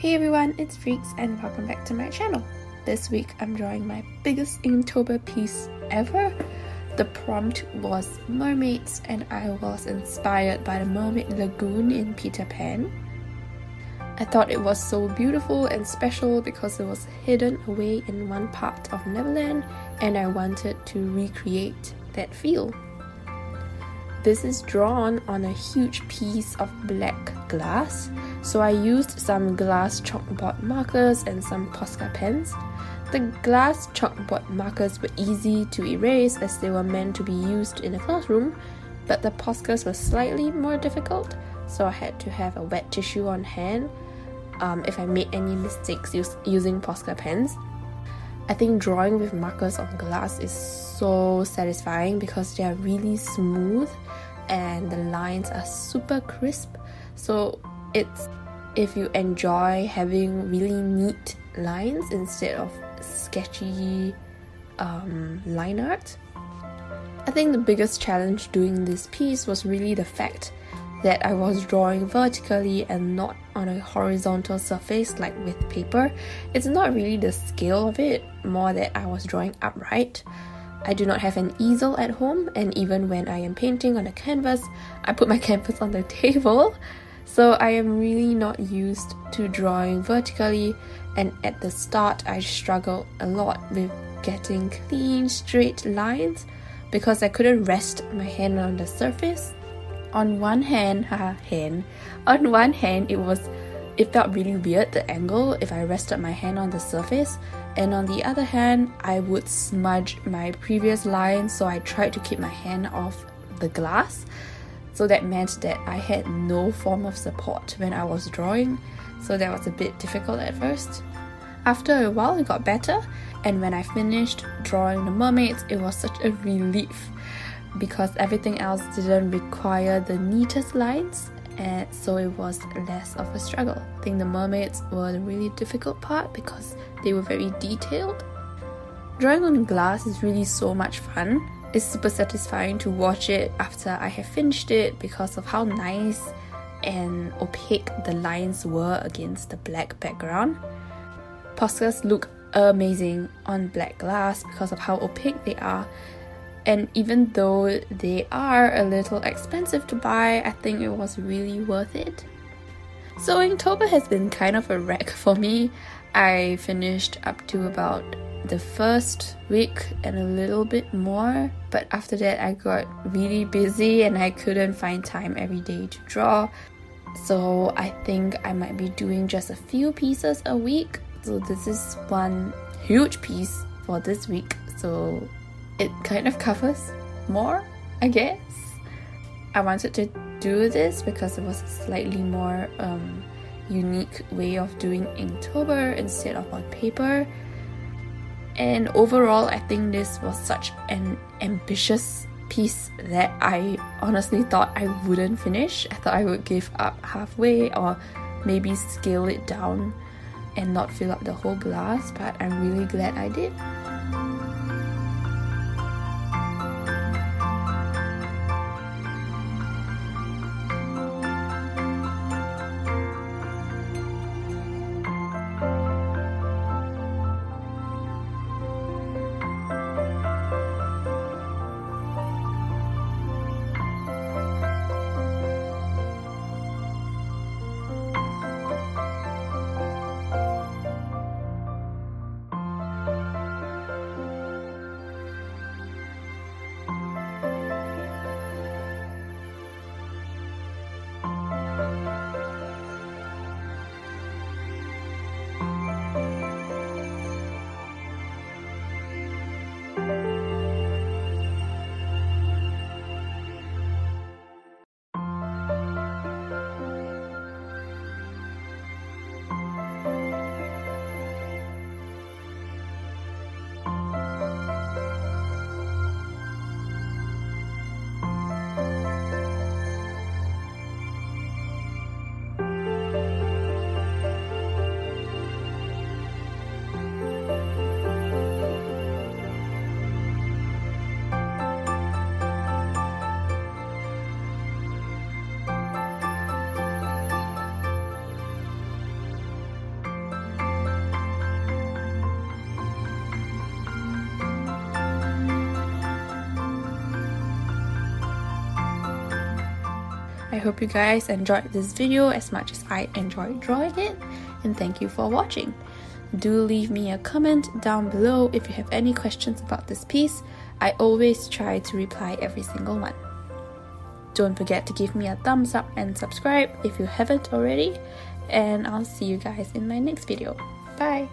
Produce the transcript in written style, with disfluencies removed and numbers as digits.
Hey everyone, it's Freaks and welcome back to my channel. This week I'm drawing my biggest Inktober piece ever. The prompt was Mermaids and I was inspired by the mermaid lagoon in Peter Pan. I thought it was so beautiful and special because it was hidden away in one part of Neverland and I wanted to recreate that feel. This is drawn on a huge piece of black glass, so I used some glass chalkboard markers and some POSCA pens. The glass chalkboard markers were easy to erase as they were meant to be used in a classroom, but the POSCAs were slightly more difficult, so I had to have a wet tissue on hand if I made any mistakes using POSCA pens. I think drawing with markers on glass is so satisfying because they are really smooth and the lines are super crisp. So if you enjoy having really neat lines instead of sketchy line art. I think the biggest challenge doing this piece was really the fact that I was drawing vertically and not on a horizontal surface like with paper. It's not really the scale of it, more that I was drawing upright. I do not have an easel at home, and even when I am painting on a canvas, I put my canvas on the table. So I am really not used to drawing vertically, and at the start I struggled a lot with getting clean, straight lines because I couldn't rest my hand on the surface. On one hand, it felt really weird, the angle, if I rested my hand on the surface, and on the other hand, I would smudge my previous lines, so I tried to keep my hand off the glass. So that meant that I had no form of support when I was drawing, so that was a bit difficult at first. After a while, it got better, and when I finished drawing the mermaids, it was such a relief because everything else didn't require the neatest lines, and so it was less of a struggle. I think the mermaids were the really difficult part because they were very detailed. Drawing on glass is really so much fun. It's super satisfying to watch it after I have finished it because of how nice and opaque the lines were against the black background. POSCAs look amazing on black glass because of how opaque they are. And even though they are a little expensive to buy, I think it was really worth it. So Inktober has been kind of a wreck for me. I finished up to about the first week and a little bit more, but after that I got really busy and I couldn't find time every day to draw. So I think I might be doing just a few pieces a week. So this is one huge piece for this week. So it kind of covers more, I guess. I wanted to do this because it was a slightly more unique way of doing Inktober instead of on paper. And overall, I think this was such an ambitious piece that I honestly thought I wouldn't finish. I thought I would give up halfway or maybe scale it down and not fill up the whole glass, but I'm really glad I did. I hope you guys enjoyed this video as much as I enjoyed drawing it, and thank you for watching. Do leave me a comment down below if you have any questions about this piece. I always try to reply every single one. Don't forget to give me a thumbs up and subscribe if you haven't already, and I'll see you guys in my next video. Bye!